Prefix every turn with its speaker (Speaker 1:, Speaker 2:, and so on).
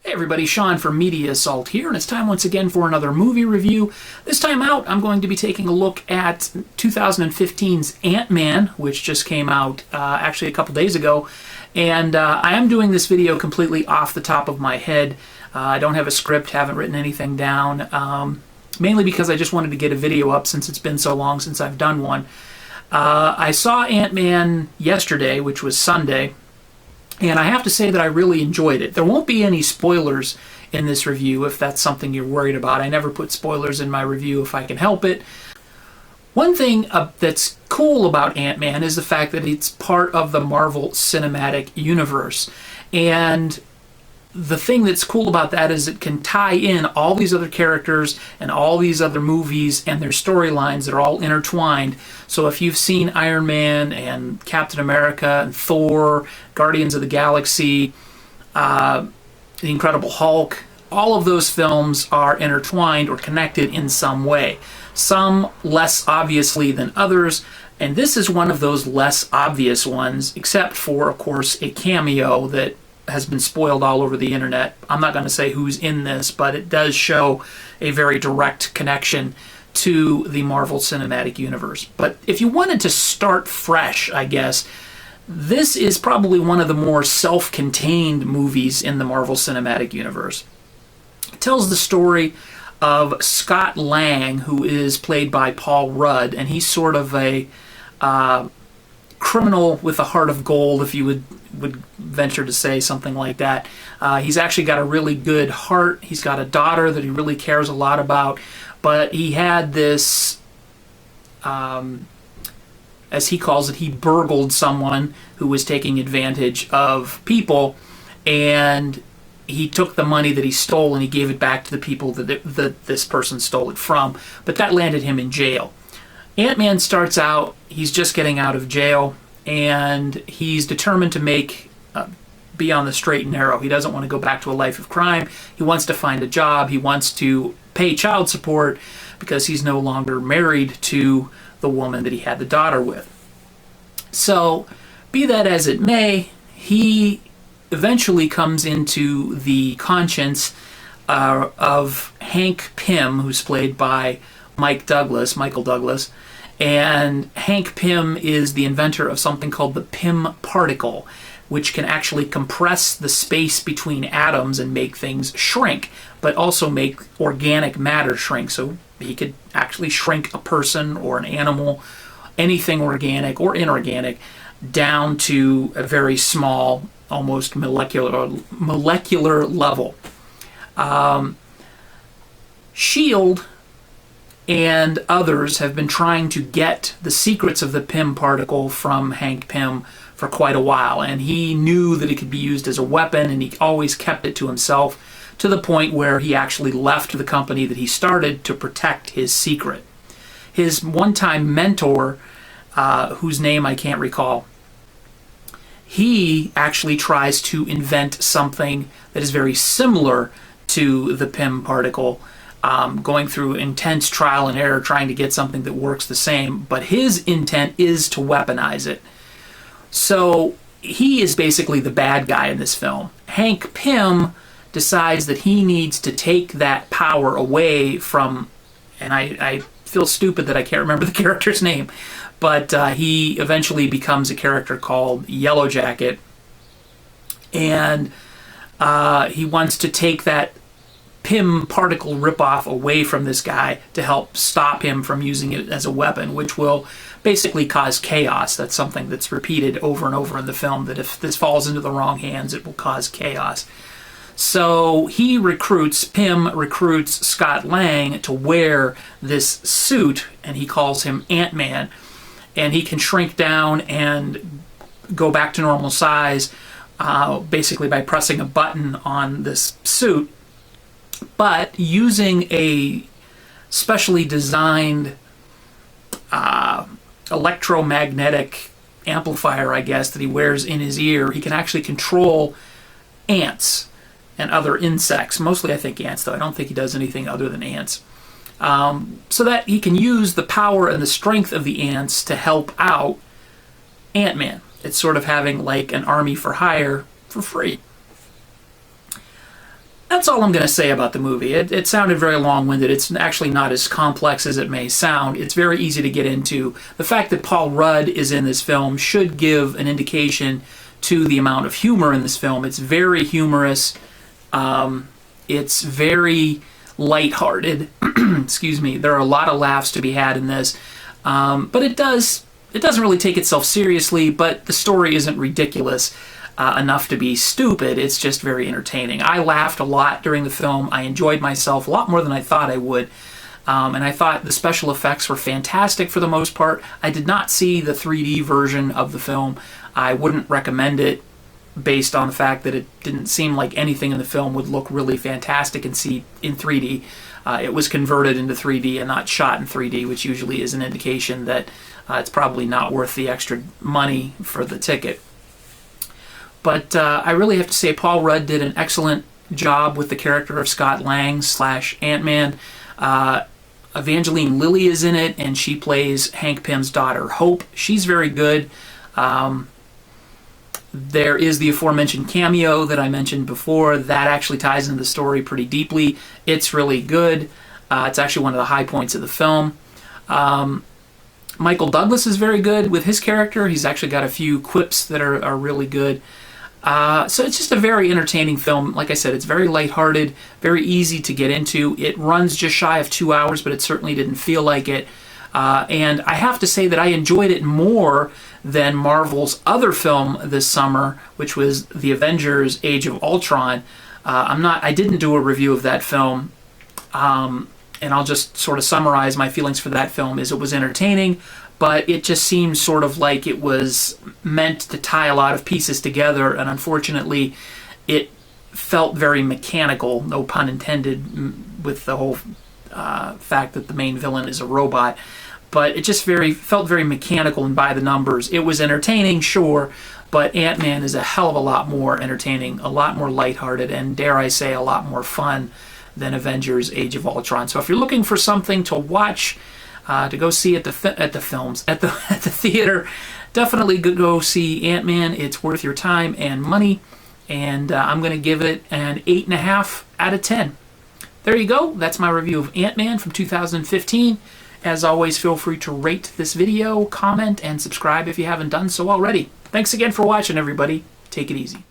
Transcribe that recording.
Speaker 1: Hey everybody, Sean from Media Assault here, and it's time once again for another movie review. This time out, I'm going to be taking a look at 2015's Ant-Man, which just came out actually a couple days ago. And I am doing this video completely off the top of my head. I don't have a script, haven't written anything down, mainly because I just wanted to get a video up since it's been so long since I've done one. I saw Ant-Man yesterday, which was Sunday. And I have to say that I really enjoyed it. There won't be any spoilers in this review if that's something you're worried about. I never put spoilers in my review if I can help it. One thing that's cool about Ant-Man is the fact that it's part of the Marvel Cinematic Universe. And the thing that's cool about that is it can tie in all these other characters and all these other movies and their storylines that are all intertwined. So if you've seen Iron Man and Captain America and Thor, Guardians of the Galaxy, The Incredible Hulk, all of those films are intertwined or connected in some way. Some less obviously than others, and this is one of those less obvious ones, except for, of course, a cameo that has been spoiled all over the internet. I'm not going to say who's in this, but it does show a very direct connection to the Marvel Cinematic Universe. But if you wanted to start fresh, I guess, this is probably one of the more self-contained movies in the Marvel Cinematic Universe. It tells the story of Scott Lang, who is played by Paul Rudd, and he's sort of a criminal with a heart of gold, if you would venture to say something like that. He's actually got a really good heart. He's got a daughter that he really cares a lot about, but he had this, as he calls it, he burgled someone who was taking advantage of people, and he took the money that he stole and he gave it back to the people that this person stole it from, but that landed him in jail. Ant-Man starts out, he's just getting out of jail, and he's determined to be on the straight and narrow. He doesn't want to go back to a life of crime. He wants to find a job. He wants to pay child support because he's no longer married to the woman that he had the daughter with. So, be that as it may, he eventually comes into the conscience of Hank Pym, who's played by Michael Douglas, and Hank Pym is the inventor of something called the Pym particle, which can actually compress the space between atoms and make things shrink, but also make organic matter shrink. So he could actually shrink a person or an animal, anything organic or inorganic, down to a very small, almost molecular level. S.H.I.E.L.D. and others have been trying to get the secrets of the Pym particle from Hank Pym for quite a while, and he knew that it could be used as a weapon, and he always kept it to himself, to the point where he actually left the company that he started to protect his secret. His one-time mentor, whose name I can't recall, he actually tries to invent something that is very similar to the Pym particle, going through intense trial and error trying to get something that works the same, but his intent is to weaponize it. So he is basically the bad guy in this film. Hank Pym decides that he needs to take that power away from, and I feel stupid that I can't remember the character's name, but he eventually becomes a character called Yellow Jacket, and he wants to take that Pym particle ripoff away from this guy to help stop him from using it as a weapon, which will basically cause chaos. That's something that's repeated over and over in the film, that if this falls into the wrong hands, it will cause chaos. So Pym recruits Scott Lang to wear this suit, and he calls him Ant-Man, and he can shrink down and go back to normal size basically by pressing a button on this suit, but using a specially designed electromagnetic amplifier, I guess, that he wears in his ear, he can actually control ants and other insects. Mostly, I think, ants, though. I don't think he does anything other than ants. So that he can use the power and the strength of the ants to help out Ant-Man. It's sort of having like an army for hire for free. That's all I'm going to say about the movie. It sounded very long-winded. It's actually not as complex as it may sound. It's very easy to get into. The fact that Paul Rudd is in this film should give an indication to the amount of humor in this film. It's very humorous. It's very lighthearted. Excuse me. There are a lot of laughs to be had in this. But it doesn't really take itself seriously, but the story isn't ridiculous enough to be stupid. It's just very entertaining. I laughed a lot during the film. I enjoyed myself a lot more than I thought I would. And I thought the special effects were fantastic for the most part. I did not see the 3D version of the film. I wouldn't recommend it based on the fact that it didn't seem like anything in the film would look really fantastic in 3D. It was converted into 3D and not shot in 3D, which usually is an indication that it's probably not worth the extra money for the ticket. But I really have to say Paul Rudd did an excellent job with the character of Scott Lang / Ant-Man. Evangeline Lilly is in it, and she plays Hank Pym's daughter, Hope. She's very good. There is the aforementioned cameo that I mentioned before. That actually ties into the story pretty deeply. It's really good. It's actually one of the high points of the film. Michael Douglas is very good with his character. He's actually got a few quips that are really good. So it's just a very entertaining film. Like I said, it's very lighthearted, very easy to get into. It runs just shy of 2 hours, but it certainly didn't feel like it. And I have to say that I enjoyed it more than Marvel's other film this summer, which was The Avengers: Age of Ultron. I didn't do a review of that film, and I'll just sort of summarize my feelings for that film. It was entertaining, but it just seemed sort of like it was meant to tie a lot of pieces together, and unfortunately, it felt very mechanical, no pun intended, with the whole fact that the main villain is a robot. But it just felt very mechanical and by the numbers. It was entertaining, sure, but Ant-Man is a hell of a lot more entertaining, a lot more lighthearted, and dare I say, a lot more fun than Avengers: Age of Ultron. So if you're looking for something to watch, to go see at the theater, definitely go see Ant-Man. It's worth your time and money, and I'm going to give it an 8.5 out of 10. There you go. That's my review of Ant-Man from 2015. As always, feel free to rate this video, comment, and subscribe if you haven't done so already. Thanks again for watching, everybody. Take it easy.